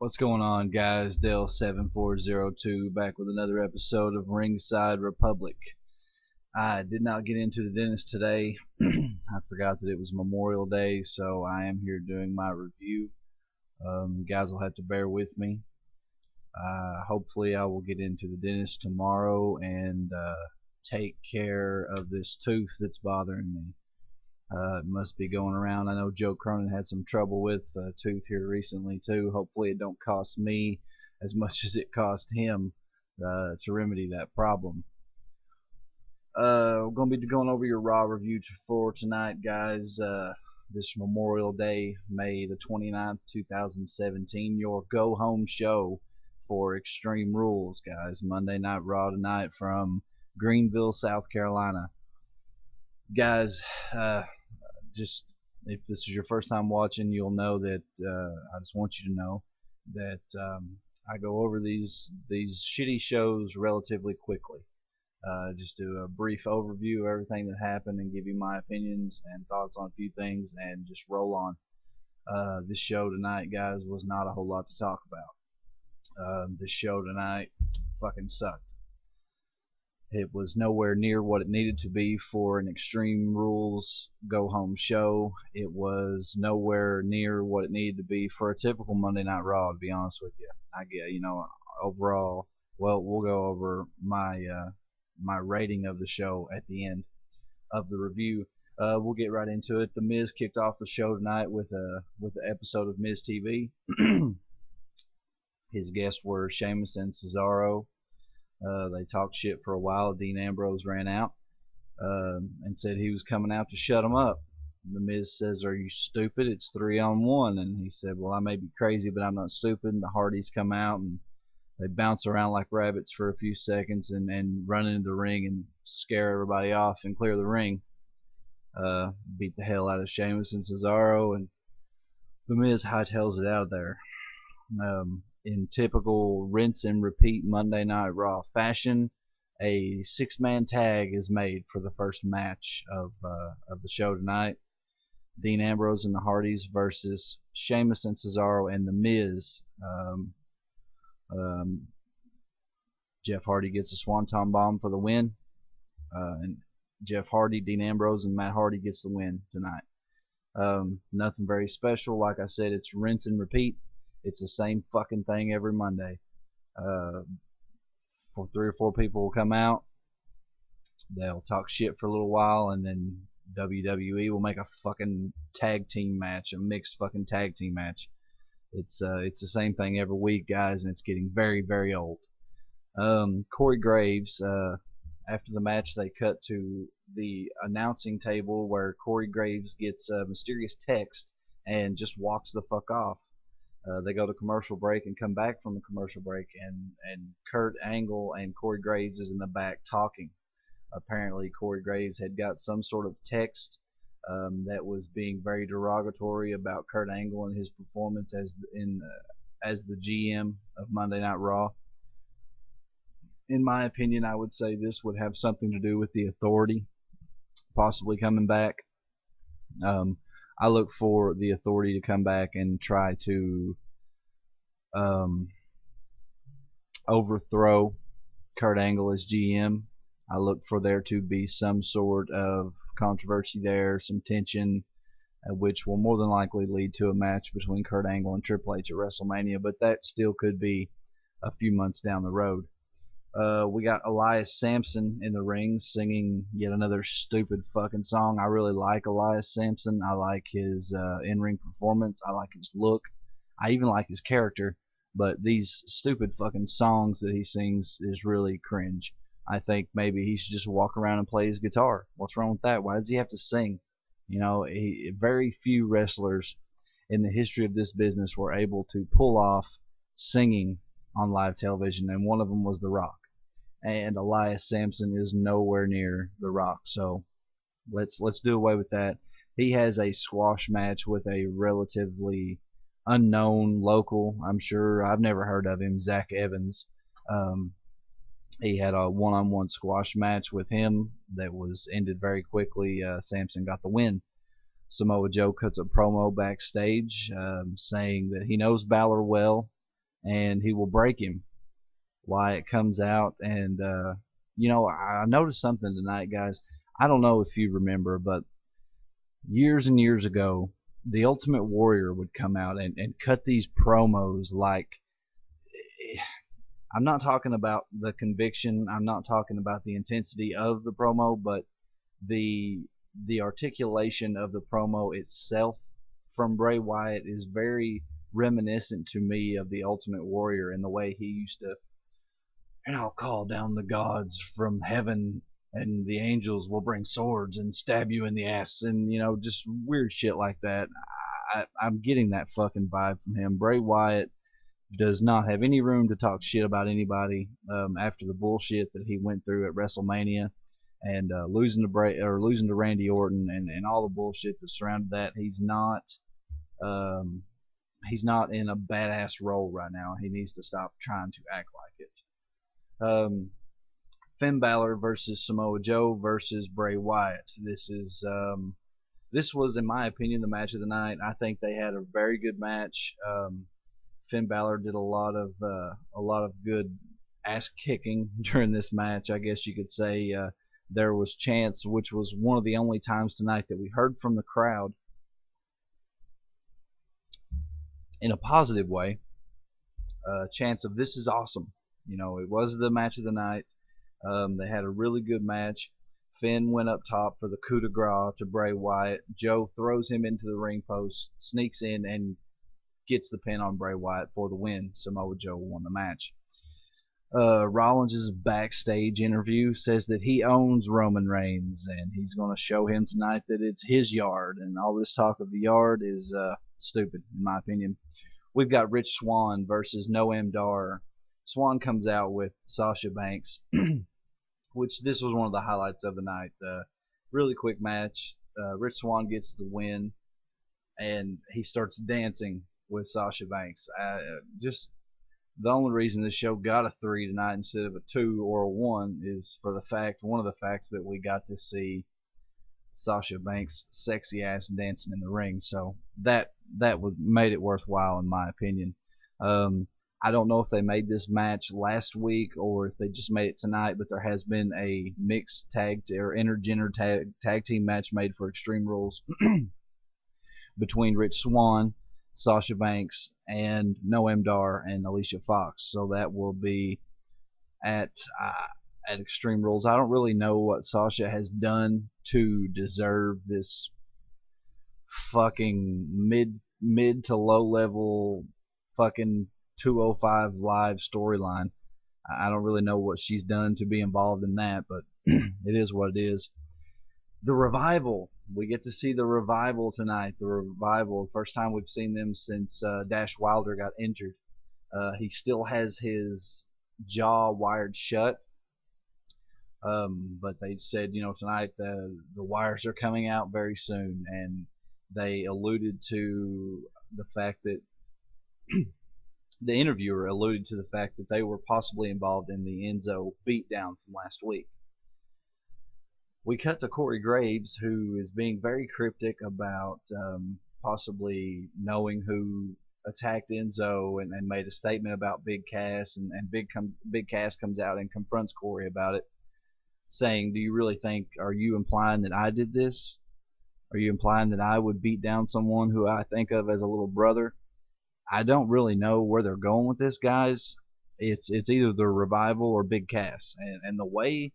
What's going on, guys? Dale7402 back with another episode of Ringside Republic. I did not get into the dentist today. I forgot that it was Memorial Day, so I am here doing my review. You guys will have to bear with me. Hopefully, I will get into the dentist tomorrow and take care of this tooth that's bothering me. It must be going around. I know Joe Cronin had some trouble with a tooth here recently too. Hopefully it don't cost me as much as it cost him to remedy that problem. We're going to be going over your Raw review for tonight, guys. This Memorial Day, May the 29th, 2017, your go-home show for Extreme Rules, guys. Monday Night Raw tonight from Greenville, South Carolina. Guys, just if this is your first time watching, you'll know that I just want you to know that I go over these shitty shows relatively quickly. Just do a brief overview of everything that happened and give you my opinions and thoughts on a few things and just roll on. This show tonight, guys, was not a whole lot to talk about. This show tonight fucking sucked. It was nowhere near what it needed to be for an Extreme Rules go-home show. It was nowhere near what it needed to be for a typical Monday Night Raw, to be honest with you. I get, overall, well, we'll go over my rating of the show at the end of the review. We'll get right into it. The Miz kicked off the show tonight with an episode of Miz TV. His guests were Sheamus and Cesaro. They talked shit for a while. Dean Ambrose ran out and said he was coming out to shut him up. The Miz says, "Are you stupid? It's 3-on-1." And he said, "Well, I may be crazy, but I'm not stupid." And the Hardys come out and they bounce around like rabbits for a few seconds and run into the ring and scare everybody off and clear the ring. Beat the hell out of Sheamus and Cesaro, and the Miz hightails it out of there. In typical rinse and repeat Monday Night Raw fashion, a 6-man tag is made for the first match of the show tonight. Dean Ambrose and the Hardys versus Sheamus and Cesaro and the Miz. Jeff Hardy gets a Swanton Bomb for the win, and Jeff Hardy, Dean Ambrose, and Matt Hardy gets the win tonight. Nothing very special. Like I said, it's rinse and repeat. It's the same fucking thing every Monday. For 3 or 4 people will come out. They'll talk shit for a little while, and then WWE will make a fucking tag team match, a mixed fucking tag team match. It's the same thing every week, guys, and it's getting very, very old. Corey Graves, after the match, they cut to the announcing table where Corey Graves gets a mysterious text and just walks the fuck off. They go to commercial break and come back from the commercial break, and Kurt Angle and Corey Graves is in the back talking. Apparently, Corey Graves had got some sort of text that was being very derogatory about Kurt Angle and his performance as the GM of Monday Night Raw. In my opinion, I would say this would have something to do with the Authority possibly coming back. I look for the Authority to come back and try to overthrow Kurt Angle as GM. I look for there to be some sort of controversy there, some tension, which will more than likely lead to a match between Kurt Angle and Triple H at WrestleMania, but that still could be a few months down the road. We got Elias Sampson in the ring singing yet another stupid fucking song. I really like Elias Sampson. I like his in-ring performance. I like his look. I even like his character. But these stupid fucking songs that he sings is really cringe. I think maybe he should just walk around and play his guitar. What's wrong with that? Why does he have to sing? Very few wrestlers in the history of this business were able to pull off singing on live television, and one of them was The Rock. And Elias Sampson is nowhere near The Rock, so let's do away with that. He has a squash match with a relatively unknown local. I'm sure I've never heard of him, Zach Evans. He had a one-on-one squash match with him that was ended very quickly. Sampson got the win. Samoa Joe cuts a promo backstage saying that he knows Balor well, and he will break him. Wyatt comes out, and I noticed something tonight, guys. I don't know if you remember, but years and years ago, the Ultimate Warrior would come out and cut these promos like, I'm not talking about the conviction, I'm not talking about the intensity of the promo, but the the articulation of the promo itself from Bray Wyatt is very reminiscent to me of the Ultimate Warrior and the way he used to, and I'll call down the gods from heaven, and the angels will bring swords and stab you in the ass, and just weird shit like that. I'm getting that fucking vibe from him. Bray Wyatt does not have any room to talk shit about anybody after the bullshit that he went through at WrestleMania and losing to Randy Orton and all the bullshit that surrounded that. Um, he's not in a badass role right now. He needs to stop trying to act like it. Finn Balor versus Samoa Joe versus Bray Wyatt. This was, in my opinion, the match of the night. I think they had a very good match. Finn Balor did a lot of good ass kicking during this match. I guess you could say there was chants, which was one of the only times tonight that we heard from the crowd in a positive way. Chants of "This is awesome." It was the match of the night. They had a really good match. Finn went up top for the coup de grace to Bray Wyatt. Joe throws him into the ring post, sneaks in, and gets the pin on Bray Wyatt for the win. Samoa Joe won the match. Rollins' backstage interview says that he owns Roman Reigns and he's going to show him tonight that it's his yard, and all this talk of the yard is stupid, in my opinion. We've got Rich Swann versus Noam Dar. Swann comes out with Sasha Banks, which this was one of the highlights of the night. Really quick match. Rich Swann gets the win, and he starts dancing with Sasha Banks. Just the only reason this show got a 3 tonight instead of a 2 or a 1 is for one of the facts that we got to see Sasha Banks' sexy ass dancing in the ring. So that made it worthwhile, in my opinion. I don't know if they made this match last week or if they just made it tonight, but there has been a mixed tag or intergender tag team match made for Extreme Rules between Rich Swann, Sasha Banks, and Noam Dar and Alicia Fox. So that will be at Extreme Rules. I don't really know what Sasha has done to deserve this fucking mid to low level fucking 205 live storyline. I don't really know what she's done to be involved in that, but it is what it is. The Revival. We get to see the Revival tonight. The Revival, first time we've seen them since Dash Wilder got injured. He still has his jaw wired shut, but they said, tonight the wires are coming out very soon, and they alluded to the fact that the interviewer alluded to the fact that they were possibly involved in the Enzo beatdown from last week. We cut to Corey Graves, who is being very cryptic about possibly knowing who attacked Enzo, and made a statement about Big Cass, and Big Cass comes out and confronts Corey about it, saying, "Do you really think? Are you implying that I did this? Are you implying that I would beat down someone who I think of as a little brother?" I don't really know where they're going with this, guys. It's either the Revival or Big Cass, and the way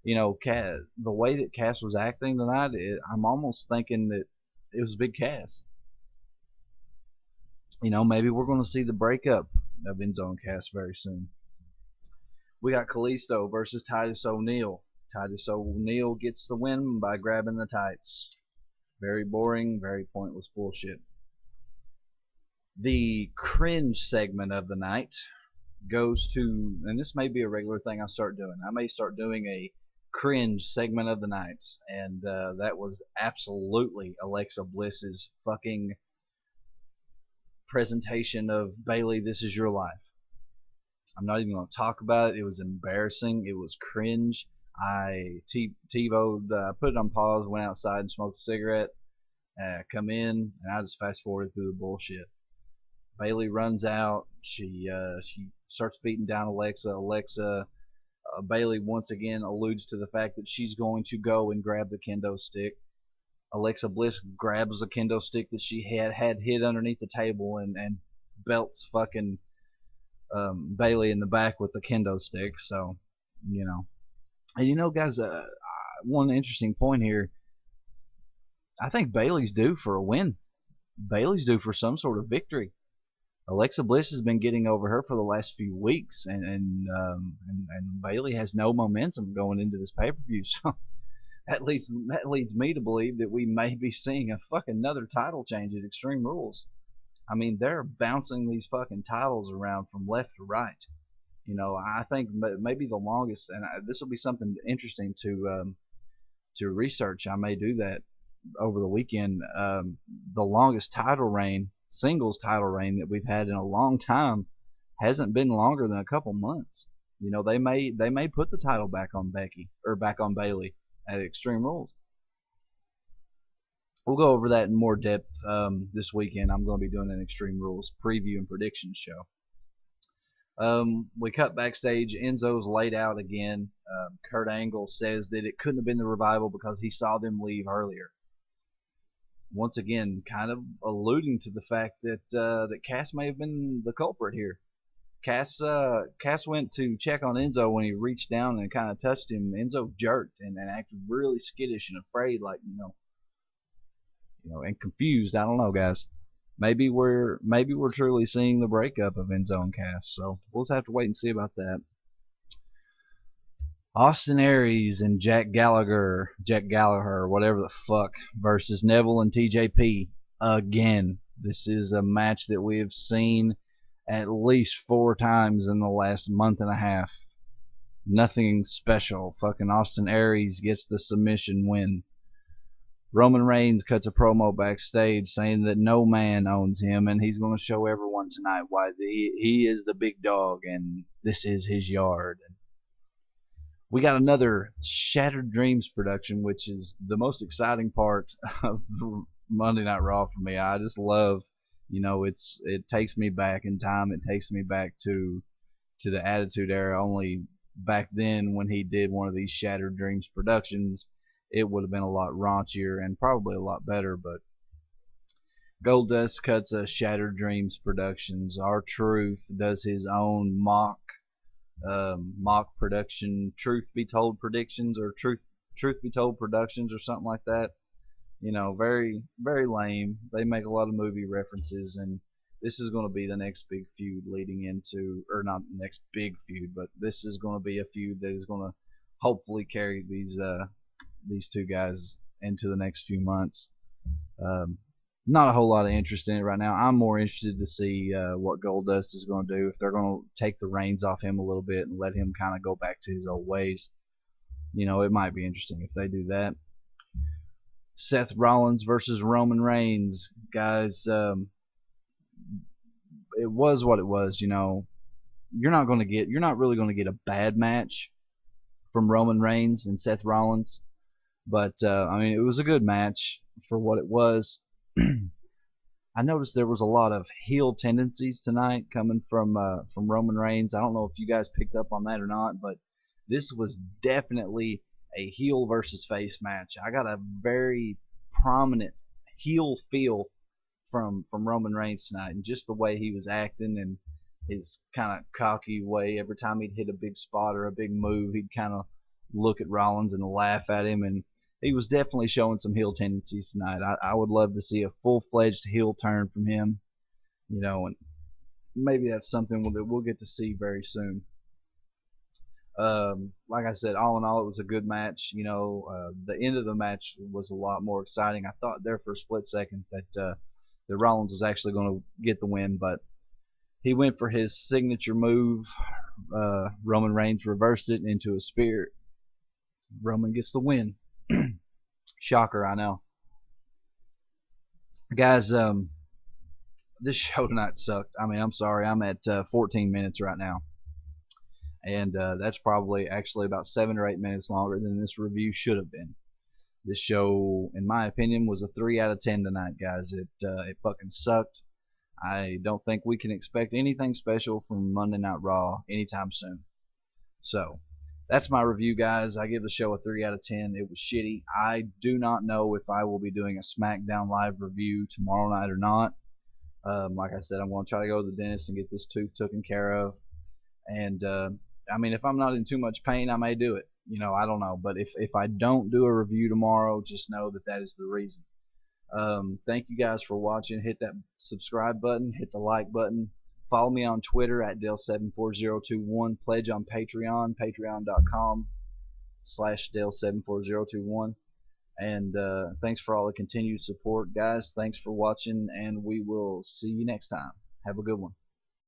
the way that Cass was acting tonight, I'm almost thinking that it was Big Cass. Maybe we're going to see the breakup of Enzo and Cass very soon. We got Kalisto versus Titus O'Neil. Titus O'Neil gets the win by grabbing the tights. Very boring, very pointless bullshit. The cringe segment of the night goes to, and this may be a regular thing I start doing. I may start doing a cringe segment of the night, and that was absolutely Alexa Bliss's fucking presentation of Bayley, This Is Your Life. I'm not even going to talk about it. It was embarrassing. It was cringe. I TiVo'd, put it on pause, went outside and smoked a cigarette, come in, and I just fast forwarded through the bullshit. Bailey runs out. She starts beating down Alexa. Bailey once again alludes to the fact that she's going to go and grab the kendo stick. Alexa Bliss grabs the kendo stick that she had hid underneath the table and belts fucking Bailey in the back with the kendo stick. So, you know, and guys, one interesting point here. I think Bailey's due for a win. Bailey's due for some sort of victory. Alexa Bliss has been getting over her for the last few weeks, and Bailey has no momentum going into this pay-per-view. So that leads me to believe that we may be seeing a fucking another title change at Extreme Rules. I mean, they're bouncing these fucking titles around from left to right. I think maybe the longest, and this will be something interesting to research. I may do that over the weekend. The longest singles title reign that we've had in a long time hasn't been longer than a couple months. They may put the title back on Becky or back on Bailey at Extreme Rules. We'll go over that in more depth this weekend. I'm going to be doing an Extreme Rules preview and prediction show. We cut backstage. Enzo's laid out again. Kurt Angle says that it couldn't have been the Revival because he saw them leave earlier. Once again, kind of alluding to the fact that Cass may have been the culprit here. Cass went to check on Enzo when he reached down and kind of touched him. Enzo jerked and acted really skittish and afraid, like and confused. I don't know, guys. Maybe we're truly seeing the breakup of Enzo and Cass. So we'll just have to wait and see about that. Austin Aries and Jack Gallagher, whatever the fuck, versus Neville and TJP again. This is a match that we have seen at least 4 times in the last month and a half. Nothing special. Fucking Austin Aries gets the submission win. Roman Reigns cuts a promo backstage saying that no man owns him, and he's going to show everyone tonight why he is the big dog and this is his yard. We got another Shattered Dreams production, which is the most exciting part of Monday Night Raw for me. I just love, it takes me back in time. It takes me back to the Attitude Era. Only back then, when he did one of these Shattered Dreams productions, it would have been a lot raunchier and probably a lot better. But Goldust cuts a Shattered Dreams Productions. R-Truth does his own mock production, Truth Be Told Predictions, or Truth Be Told Productions, or something like that. Very, very lame. They make a lot of movie references, and this is going to be the next big feud leading into, or not the next big feud, but this is going to be a feud that is going to hopefully carry these two guys into the next few months. Not a whole lot of interest in it right now. I'm more interested to see what Goldust is going to do, if they're going to take the reins off him a little bit and let him kind of go back to his old ways. It might be interesting if they do that. Seth Rollins versus Roman Reigns. Guys, it was what it was. You're not really going to get a bad match from Roman Reigns and Seth Rollins. But, it was a good match for what it was. I noticed there was a lot of heel tendencies tonight coming from Roman Reigns. I don't know if you guys picked up on that or not, but this was definitely a heel versus face match. I got a very prominent heel feel from Roman Reigns tonight, and just the way he was acting and his kind of cocky way. Every time he'd hit a big spot or a big move, he'd kind of look at Rollins and laugh at him, and he was definitely showing some heel tendencies tonight. I would love to see a full-fledged heel turn from him, and maybe that's something that we'll get to see very soon. Like I said, all in all, it was a good match. The end of the match was a lot more exciting. I thought there for a split second that Rollins was actually going to get the win, but he went for his signature move. Roman Reigns reversed it into a spear. Roman gets the win. Shocker, I know. Guys, this show tonight sucked. I'm sorry. I'm at 14 minutes right now. And that's probably actually about 7 or 8 minutes longer than this review should have been. This show, in my opinion, was a 3 out of 10 tonight, guys. It fucking sucked. I don't think we can expect anything special from Monday Night Raw anytime soon. So that's my review, guys. I give the show a 3 out of 10. It was shitty. I do not know if I will be doing a SmackDown Live review tomorrow night or not. Like I said, I'm going to try to go to the dentist and get this tooth taken care of. And I mean, if I'm not in too much pain, I may do it. I don't know. But if I don't do a review tomorrow, just know that that is the reason. Thank you guys for watching. Hit that subscribe button. Hit the like button. Follow me on Twitter at Dale74021. Pledge on Patreon, patreon.com/Dale74021. And thanks for all the continued support, guys. Thanks for watching, and we will see you next time. Have a good one.